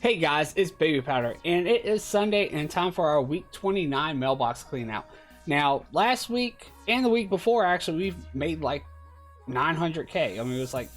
Hey guys, it's Baby Powder, and it is Sunday and time for our week 29 mailbox clean out. Now, last week and the week before, actually, we've made like 900k. I mean, it was like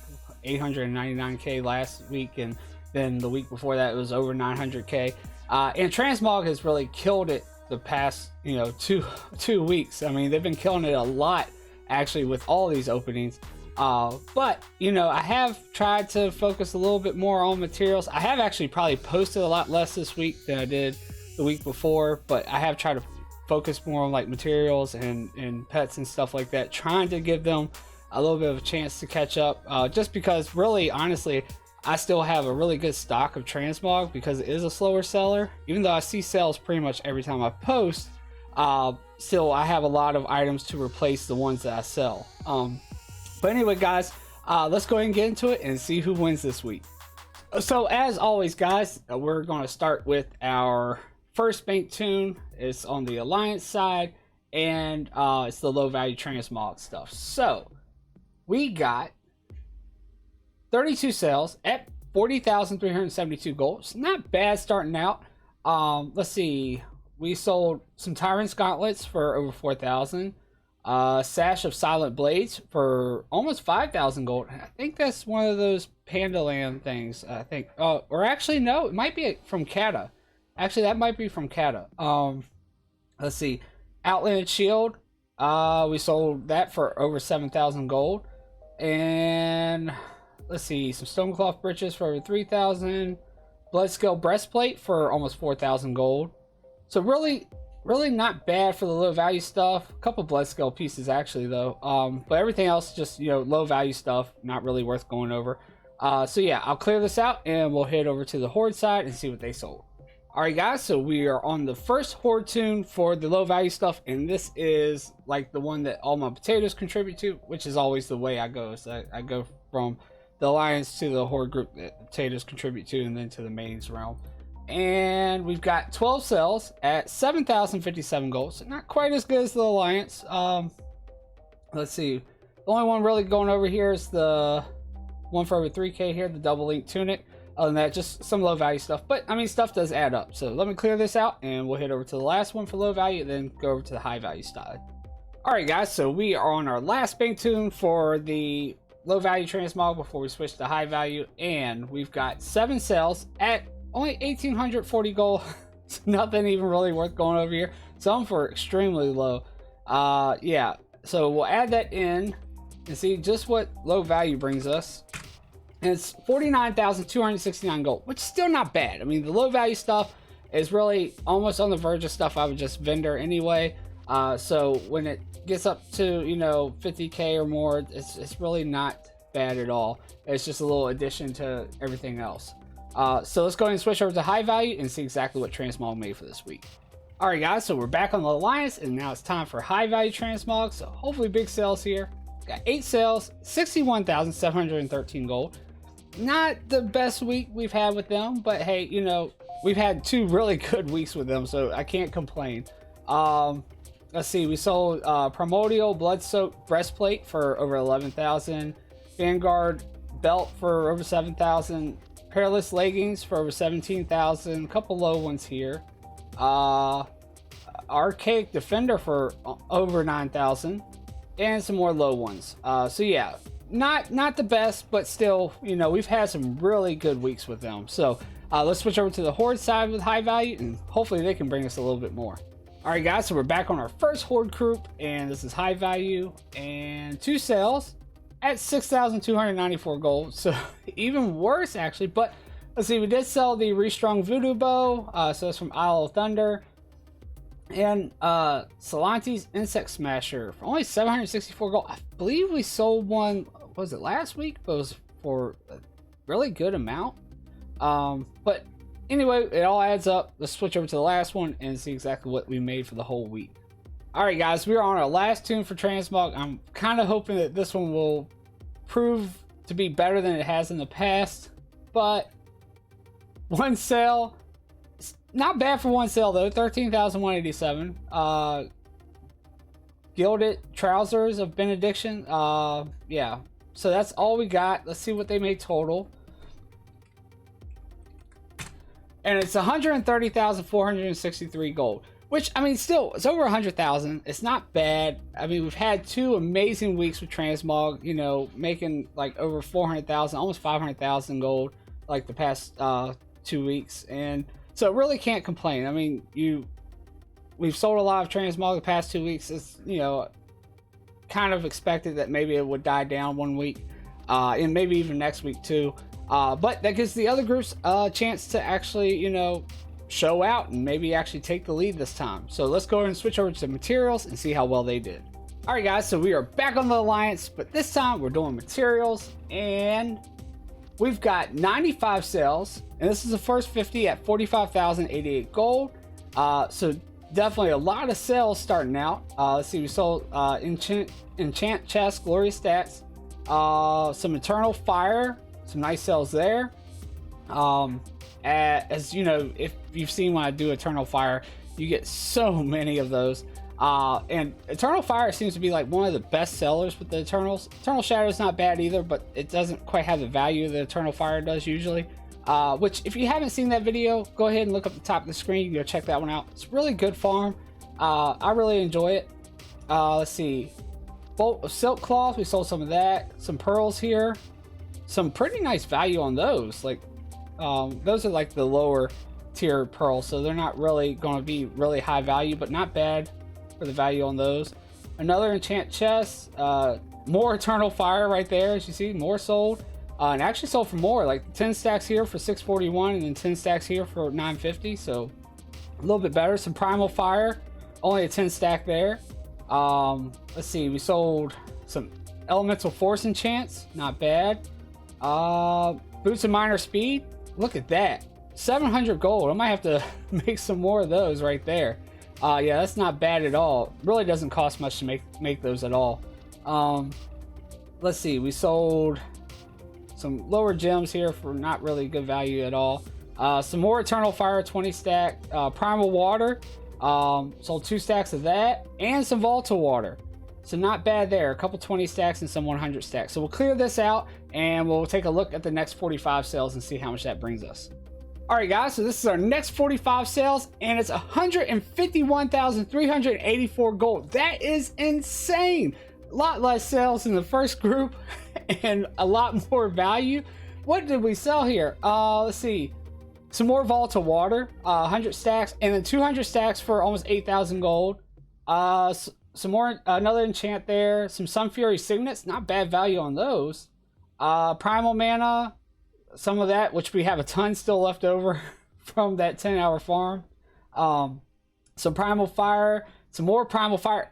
899k last week, and then the week before that, it was over 900k. And Transmog has really killed it the past, two weeks. I mean, they've been killing it a lot, actually, with all these openings. But I have tried to focus a little bit more on materials. I have actually probably posted a lot less this week than I did the week before, but I have tried to focus more on like materials and pets and stuff like that, trying to give them a little bit of a chance to catch up, just because really honestly I still have a really good stock of Transmog because it is a slower seller. Even though I see sales pretty much every time I post, still I have a lot of items to replace the ones that I sell. But anyway, guys, let's go ahead and get into it and see who wins this week. So as always, guys, we're going to start with our first bank tune. It's on the Alliance side, and it's the low value Transmog stuff. So we got 32 sales at 40,372 gold. It's not bad starting out. Let's see. We sold some Tyrant's Gauntlets for over 4,000. Sash of Silent Blades for almost 5,000 gold. I think that's one of those Pandaland things. I think, or actually no, it might be from Kata. Actually, that might be from Kata. Let's see, Outland Shield. We sold that for over 7,000 gold, and let's see, some Stonecloth Breeches for over 3,000. Bloodscale Breastplate for almost 4,000 gold. So really not bad for the low value stuff. A couple Bloodscale pieces actually though, but everything else just low value stuff, not really worth going over. So yeah, I'll clear this out and we'll head over to the Horde side and see what they sold. Alright guys, so we are on the first Horde tune for the low value stuff, and this is like the one that all my potatoes contribute to, which is always the way I go. So I go from the Alliance to the Horde group that potatoes contribute to, and then to the mains realm. And we've got 12 sales at 7,057 gold, so not quite as good as the Alliance. Let's see, the only one really going over here is the one for over 3k here, the double link tunic. Other than that, just some low value stuff, but I mean, stuff does add up. So let me clear this out and we'll head over to the last one for low value, then go over to the high value side. All right guys, so we are on our last bank tune for the low value Transmog before we switch to high value, and we've got 7 sales at only 1,840 gold. It's nothing even really worth going over here. Some for extremely low. Yeah, so we'll add that in and see just what low value brings us. And it's 49,269 gold, which is still not bad. I mean, the low value stuff is really almost on the verge of stuff I would just vendor anyway. So when it gets up to 50k or more, it's really not bad at all. It's just a little addition to everything else. So let's go ahead and switch over to high value and see exactly what Transmog made for this week. Alright guys, so we're back on the Alliance, and now it's time for high value Transmog. So hopefully big sales here. Got 8 sales, 61,713 gold. Not the best week we've had with them, but hey, we've had 2 really good weeks with them, so I can't complain. Let's see, we sold Primordial Blood-Soaked Breastplate for over 11,000. Vanguard Belt for over 7,000. Perilous Leggings for over 17,000. A couple low ones here. Archaic Defender for over 9,000, and some more low ones. So yeah, not the best, but still, we've had some really good weeks with them. So let's switch over to the Horde side with high value, and hopefully they can bring us a little bit more. All right guys, so we're back on our first Horde group, and this is high value, and 2 sales at 6,294 gold, so even worse actually. But let's see, we did sell the Restrung Voodoo Bow, so that's from Isle of Thunder, and Salante's Insect Smasher for only 764 gold. I believe we sold one, was it last week? But it was for a really good amount. But anyway, it all adds up. Let's switch over to the last one and see exactly what we made for the whole week. Alright guys, we are on our last tune for Transmog. I'm kind of hoping that this one will prove to be better than it has in the past, but 1 sale, not bad for 1 sale though, 13,187. Gilded Trousers of Benediction, yeah, so that's all we got. Let's see what they made total. and it's 130,463 gold. Which, I mean, still, it's over 100,000. It's not bad. I mean, we've had 2 amazing weeks with Transmog, you know, making like over 400,000, almost 500,000 gold, like the past 2 weeks. And so really can't complain. I mean, we've sold a lot of Transmog the past 2 weeks. It's, you know, kind of expected that maybe it would die down 1 week, and maybe even next week too. But that gives the other groups a chance to actually, you know, show out and maybe actually take the lead this time. So let's go ahead and switch over to materials and see how well they did. All right, guys, so we are back on the Alliance, but this time we're doing materials, and we've got 95 sales, and this is the first 50 at 45,088 gold. So definitely a lot of sales starting out. Let's see, we sold enchant chest, glorious stats, some eternal fire, some nice sales there. As you know, if you've seen when I do eternal fire, you get so many of those, and eternal fire seems to be like one of the best sellers with the eternals. Eternal shadow is not bad either, but it doesn't quite have the value that eternal fire does usually. Which, if you haven't seen that video, go ahead and look up the top of the screen. You can go check that one out. It's really good farm. I really enjoy it. Let's see, bolt of silk cloth, we sold some of that. Some pearls here, some pretty nice value on those. Like, those are like the lower tier pearls, so they're not really going to be really high value, but not bad for the value on those. Another enchant chest, more eternal fire right there, as you see, more sold, and actually sold for more, like 10 stacks here for 641, and then 10 stacks here for 950, so a little bit better. Some primal fire, only a 10 stack there. Let's see, we sold some elemental force enchants, not bad. Boots of minor speed, look at that, 700 gold. I might have to make some more of those right there. Yeah, that's not bad at all. Really doesn't cost much to make those at all. Let's see, we sold some lower gems here for not really good value at all. Some more eternal fire, 20 stack. Primal water, sold 2 stacks of that, and some volatile water, so not bad there. A couple 20 stacks and some 100 stacks. So we'll clear this out and we'll take a look at the next 45 sales and see how much that brings us. All right, guys, so this is our next 45 sales, and it's 151,384 gold. That is insane. A lot less sales in the first group and a lot more value. What did we sell here? Let's see, some more volatile water, 100 stacks, and then 200 stacks for almost 8,000 gold. Some more, another enchant there, some Sun Fury signets, not bad value on those. Primal mana, some of that, which we have a ton still left over from that 10-hour farm. Some primal fire, some more primal fire,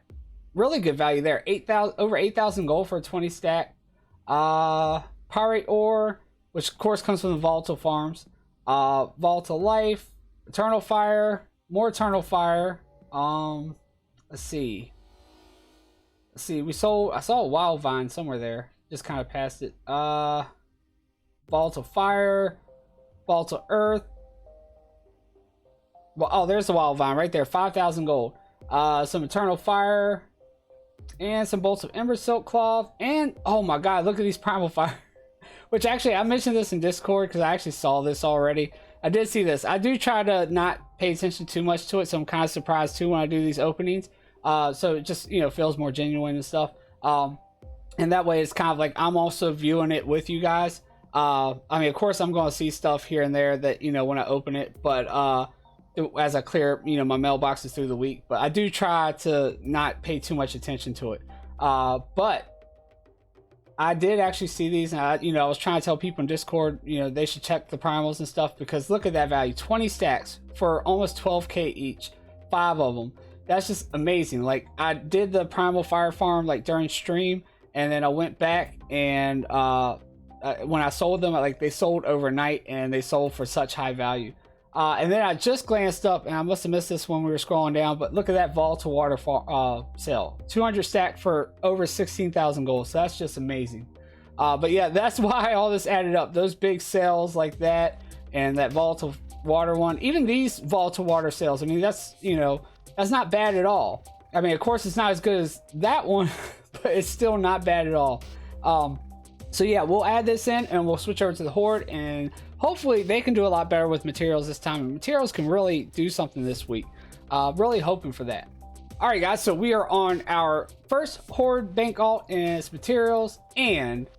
really good value there. 8,000, over 8,000 gold for a 20 stack. Pyrite ore, which of course comes from the volatile farms. Volatile life, eternal fire, more eternal fire. Let's see, we sold, I saw a wild vine somewhere there, just kind of passed it. Volatile fire, volatile earth. Well, oh, there's the wild vine right there, 5,000 gold. Some eternal fire, and some bolts of ember silk cloth, and oh my god, look at these primal fire. Which actually, I mentioned this in Discord because I actually saw this already. I did see this. I do try to not pay attention too much to it, so I'm kind of surprised too when I do these openings. So it just, you know, feels more genuine and stuff. And that way it's kind of like I'm also viewing it with you guys. I mean, of course I'm going to see stuff here and there that, you know, when I open it, but as I clear, you know, my mailboxes through the week, but I do try to not pay too much attention to it. But I did actually see these, and I was trying to tell people in Discord, you know, they should check the primals and stuff, because look at that value, 20 stacks for almost 12k each, 5 of them. That's just amazing. Like, I did the primal fire farm like during stream, and then I went back and when I sold them, like, they sold overnight and they sold for such high value. And then I just glanced up, and I must have missed this when we were scrolling down, but look at that volatile water sale, 200 stack for over 16,000 gold. So that's just amazing. But yeah, that's why all this added up. Those big sales like that, and that volatile water one, even these volatile water sales, I mean, that's, you know, that's not bad at all. I mean, of course it's not as good as that one, but it's still not bad at all. So yeah, we'll add this in and we'll switch over to the Horde and hopefully they can do a lot better with materials this time, and materials can really do something this week. Really hoping for that. All right, guys, so we are on our first Horde Bank Alt, and it's materials, and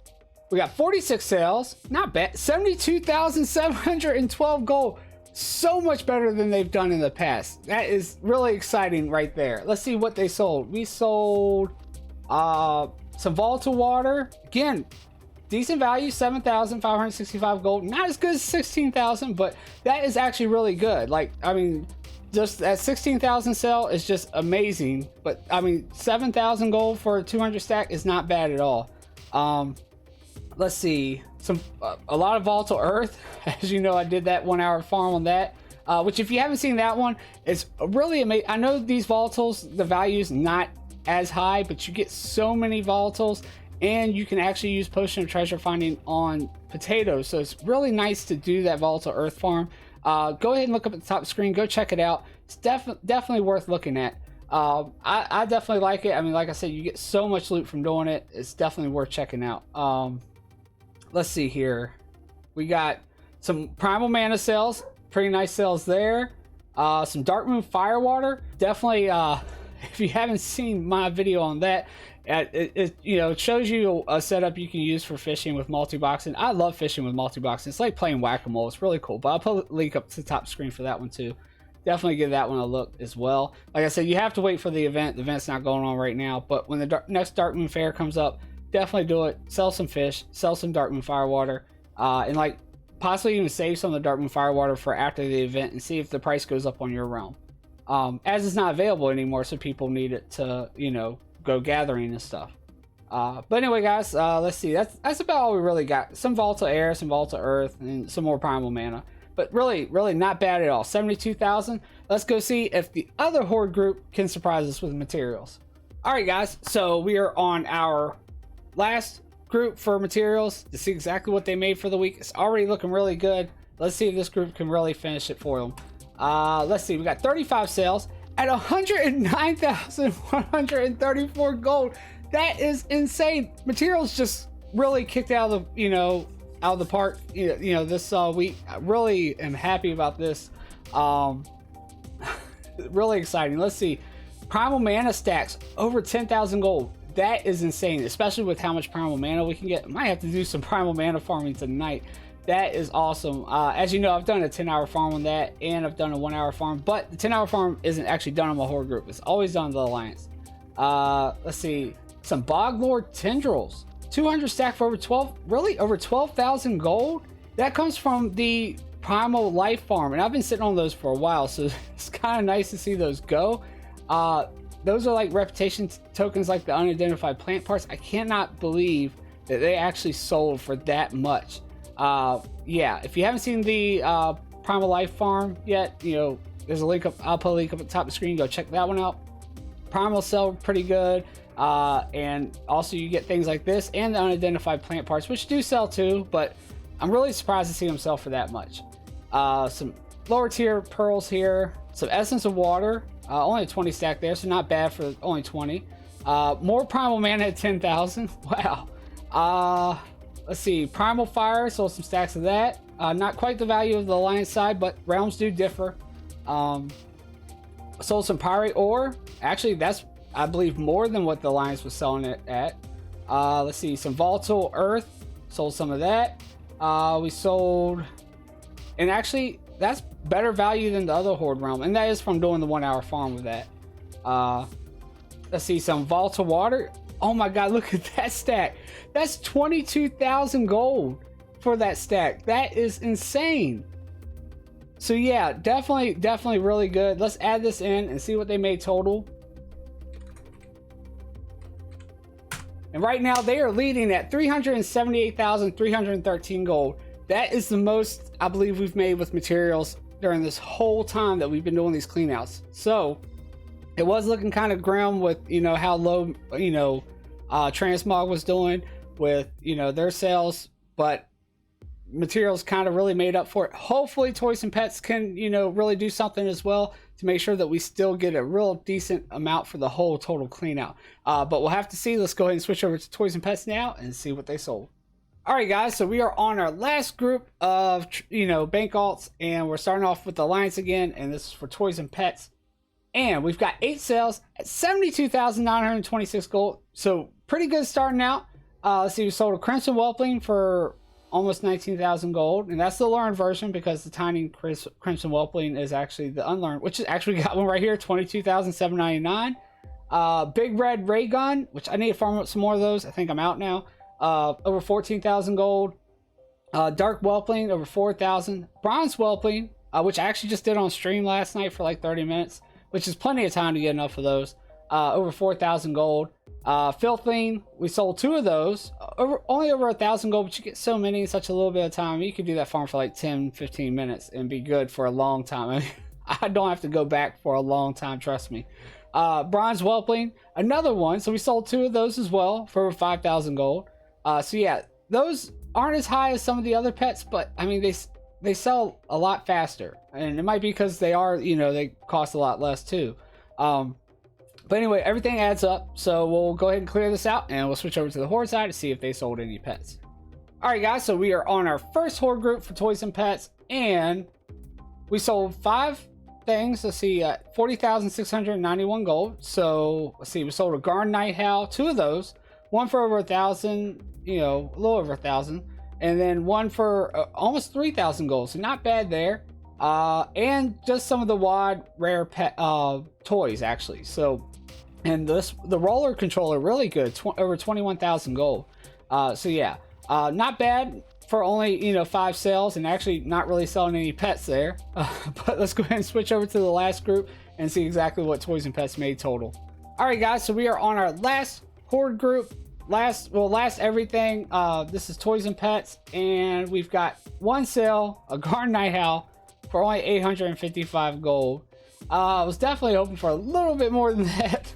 we got 46 sales. Not bad. 72,712 gold. So much better than they've done in the past. That is really exciting right there. Let's see what they sold. We sold some volatile water. Again, decent value, 7,565 gold. Not as good as 16,000, but that is actually really good. Like, I mean, just that 16,000 sell is just amazing. But I mean, 7,000 gold for a 200 stack is not bad at all. Let's see, a lot of volatile earth. As you know, I did that 1 hour farm on that, which if you haven't seen that one, it's really amazing. I know these volatiles, the value is not as high, but you get so many volatiles, and you can actually use potion of treasure finding on potatoes. So it's really nice to do that volatile earth farm. Go ahead and look up at the top of the screen, go check it out. It's definitely worth looking at. I definitely like it. I mean, like I said, you get so much loot from doing it. It's definitely worth checking out. Let's see here. We got some primal mana sales, pretty nice sales there. Some Darkmoon Firewater, definitely. If you haven't seen my video on that, it shows you a setup you can use for fishing with multi-boxing. I love fishing with multi-boxing. It's like playing whack-a-mole. It's really cool. But I'll put a link up to the top screen for that one too. Definitely give that one a look as well. Like I said, you have to wait for the event. The event's not going on right now, but when the next Darkmoon Fair comes up, definitely do it. Sell some fish, sell some Darkmoon Firewater, and like possibly even save some of the Darkmoon Firewater for after the event and see if the price goes up on your realm. As it's not available anymore, so people need it to, go gathering and stuff. But anyway, guys, let's see. That's about all we really got. Some volatile air, some volatile earth, and some more primal mana. But really not bad at all. 72,000. Let's go see if the other Horde group can surprise us with materials. All right, guys. So we are on our last group for materials to see exactly what they made for the week. It's already looking really good. Let's see if this group can really finish it for them. Let's see. We got 35 sales at 109,134 gold. That is insane. Materials just really kicked out of the out of the park this week. I really am happy about this. Really exciting. Let's see. Primal mana stacks over 10,000 gold. That is insane, especially with how much primal mana we can get. I might have to do some primal mana farming tonight. That is awesome. As you know, I've done a 10-hour farm on that, and I've done a 1-hour farm, but the 10-hour farm isn't actually done on my Horde group. It's always done on the Alliance. Let's see. Some Boglord Tendrils. 200 stack for over 12,000 gold. That comes from the Primal Life farm, and I've been sitting on those for a while, so it's kind of nice to see those go. Those are like reputation tokens, like the unidentified plant parts. I cannot believe that they actually sold for that much. Yeah, if you haven't seen the Primal Life farm yet, there's a link up. I'll put a link up at the top of the screen. Go check that one out. Primal sell pretty good. And also you get things like this and the unidentified plant parts, which do sell too, but I'm really surprised to see them sell for that much. Some lower tier pearls here, some essence of water, only a 20 stack there, so not bad for only 20. More primal mana at 10,000. Wow. Let's see, primal fire, sold some stacks of that. Not quite the value of the Alliance side, but realms do differ. Sold some pyrite ore. Actually, that's, I believe, more than what the Alliance was selling it at. Let's see, some volatile earth, sold some of that. We sold, and actually that's better value than the other Horde realm, and that is from doing the 1-hour farm with that. Let's see, some volatile water. Oh my god, look at that stack. That's 22,000 gold for that stack. That is insane. So yeah, definitely really good. Let's add this in and see what they made total. And right now they are leading at 378,313 gold. That is the most I believe we've made with materials during this whole time that we've been doing these cleanouts. So it was looking kind of grim with how low Transmog was doing with their sales, but materials kind of really made up for it. Hopefully Toys and Pets can really do something as well to make sure that we still get a real decent amount for the whole total clean out. But we'll have to see. Let's go ahead and switch over to Toys and Pets now and see what they sold. Alright guys, so we are on our last group of, bank alts, and we're starting off with Alliance again, and this is for toys and pets. And we've got 8 sales at 72,926 gold, so pretty good starting out. Let's see, we sold a Crimson Whelpling for almost 19,000 gold, and that's the learned version because the tiny Crimson Whelpling is actually the unlearned, which is actually got one right here, 22,799. Big Red Ray Gun, which I need to farm up some more of those. I think I'm out now. Over 14,000 gold. Dark Whelpling over 4,000. Bronze Whelpling, which I actually just did on stream last night for like 30 minutes, which is plenty of time to get enough of those. Over 4,000 gold. Filthling, we sold 2 of those. Only over 1,000 gold, but you get so many in such a little bit of time. You could do that farm for like 10-15 minutes and be good for a long time. I mean, I don't have to go back for a long time, trust me. Bronze Whelpling, another one. So we sold 2 of those as well for over 5,000 gold. So yeah, those aren't as high as some of the other pets, but I mean, they sell a lot faster, and it might be because they are, they cost a lot less too. But anyway, everything adds up, so we'll go ahead and clear this out, and we'll switch over to the Horde side to see if they sold any pets. Alright guys, so we are on our first Horde group for toys and pets, and we sold 5 things. Let's see, 40,691 gold. So let's see, we sold a Garn Nighthowl, 2 of those, one for over 1,000, a little over 1,000, and then one for almost 3,000 gold, so not bad there. And just some of the WoD rare pet toys actually. So, and the roller controller really good, over 21,000 gold. So yeah, not bad for only 5 sales, and actually not really selling any pets there. But let's go ahead and switch over to the last group and see exactly what toys and pets made total. All right guys, so we are on our last Horde group. Last everything. This is toys and pets, and we've got 1 sale, a Garn Nighthowl for only 855 gold. I was definitely hoping for a little bit more than that,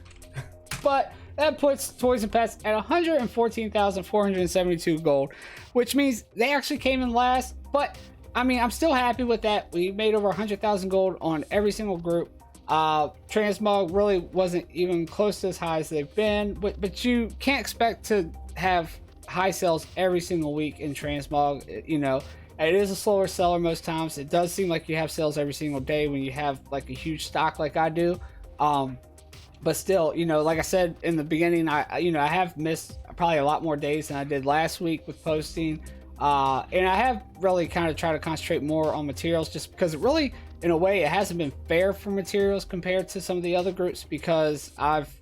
but that puts toys and pets at 114,472 gold, which means they actually came in last. But I mean, I'm still happy with that. We made over 100,000 gold on every single group. Transmog really wasn't even close to as high as they've been, but you can't expect to have high sales every single week in Transmog. It is a slower seller most times. It does seem like you have sales every single day when you have like a huge stock like I do. But still, like I said in the beginning, I have missed probably a lot more days than I did last week with posting. And I have really kind of tried to concentrate more on materials, just because it really, in a way, it hasn't been fair for materials compared to some of the other groups, because I've,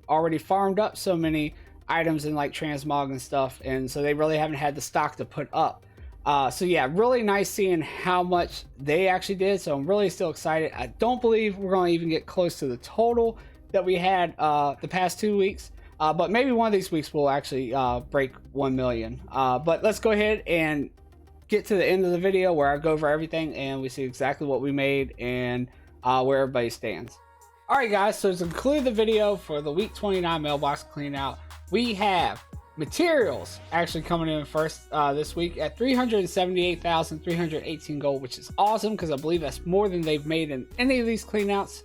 already farmed up so many items in like Transmog and stuff, and so they really haven't had the stock to put up. So yeah, really nice seeing how much they actually did, so I'm really still excited. I don't believe we're going to even get close to the total that we had the past 2 weeks, but maybe one of these weeks we'll actually break 1 million. But let's go ahead and get to the end of the video where I go over everything and we see exactly what we made and where everybody stands. Alright guys, so to conclude the video for the week 29 mailbox clean out, we have materials actually coming in first this week at 378,318 gold, which is awesome because I believe that's more than they've made in any of these cleanouts.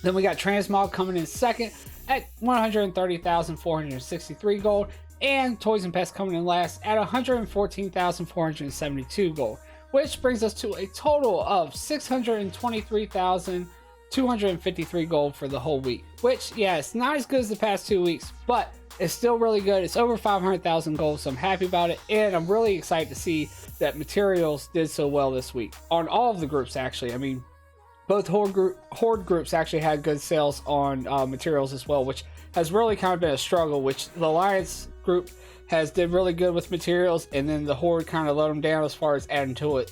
Then we got Transmog coming in second at 130,463 gold, and Toys and Pets coming in last at 114,472 gold, which brings us to a total of 623,253 gold for the whole week, which, yeah, it's not as good as the past 2 weeks, but it's still really good. It's over 500,000 gold, so I'm happy about it, and I'm really excited to see that materials did so well this week on all of the groups. Actually, I mean, both Horde groups actually had good sales on materials as well, which has really kind of been a struggle, which the Alliance group did really good with materials, and then the Horde kind of let them down as far as adding to it.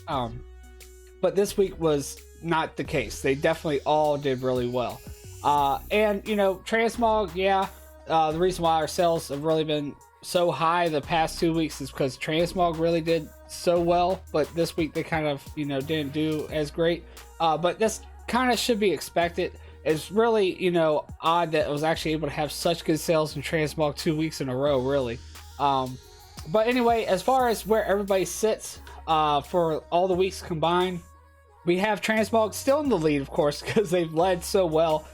But this week was not the case. They definitely all did really well. And Transmog, yeah, the reason why our sales have really been so high the past 2 weeks is because Transmog really did so well, but this week they kind of didn't do as great. But this kind of should be expected. It's really odd that it was actually able to have such good sales in Transmog 2 weeks in a row, really. But anyway, as far as where everybody sits for all the weeks combined, we have Transmog still in the lead, of course, because they've led so well.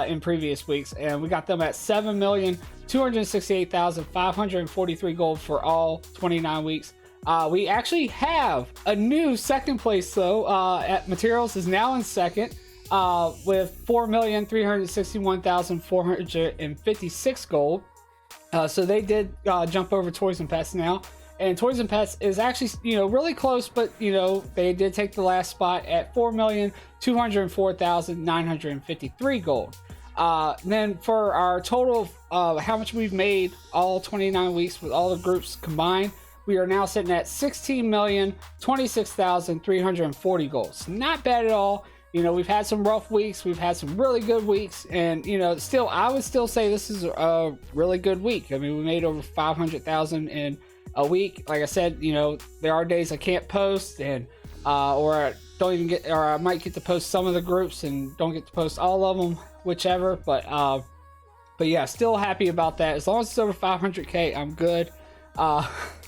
in previous weeks, and we got them at 7,268,543 gold for all 29 weeks. We actually have a new second place though. At Materials is now in second with 4,361,456 gold. So they did jump over Toys and Pets now. And Toys and Pets is actually, really close, but, they did take the last spot at 4,204,953 gold. Then for our total of how much we've made all 29 weeks with all the groups combined, we are now sitting at 16,026,340 gold. So not bad at all. We've had some rough weeks, we've had some really good weeks, and still, I would still say this is a really good week. I mean, we made over 500,000 in a week. Like I said, there are days I can't post, and or I don't even get, or I might get to post some of the groups and don't get to post all of them, whichever. But yeah, still happy about that. As long as it's over 500k, I'm good.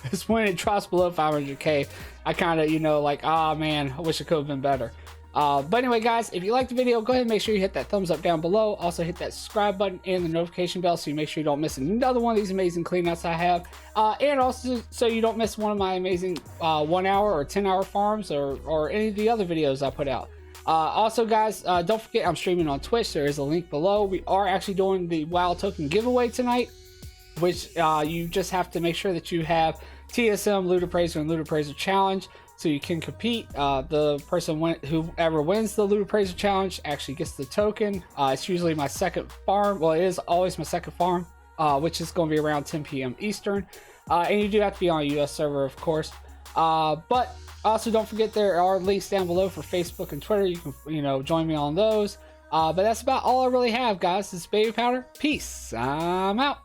It's when it drops below 500k, I kind of, like, oh man, I wish it could have been better. But anyway, guys, if you liked the video, go ahead and make sure you hit that thumbs up down below. Also hit that subscribe button and the notification bell so you make sure you don't miss another one of these amazing cleanouts I have. And also so you don't miss one of my amazing 1 hour or 10-hour farms or any of the other videos I put out. Also, guys, don't forget I'm streaming on Twitch. There is a link below. We are actually doing the WoW token giveaway tonight, which you just have to make sure that you have TSM, Loot Appraiser, and Loot Appraiser Challenge, so you can compete. The person whoever wins the Loot Appraiser Challenge actually gets the token. It's usually my second farm. Well, it is always my second farm, which is going to be around 10 p.m. Eastern. And you do have to be on a US server, of course. But also don't forget there are links down below for Facebook and Twitter. You can, join me on those. But that's about all I really have, guys. This is Baby Powder. Peace. I'm out.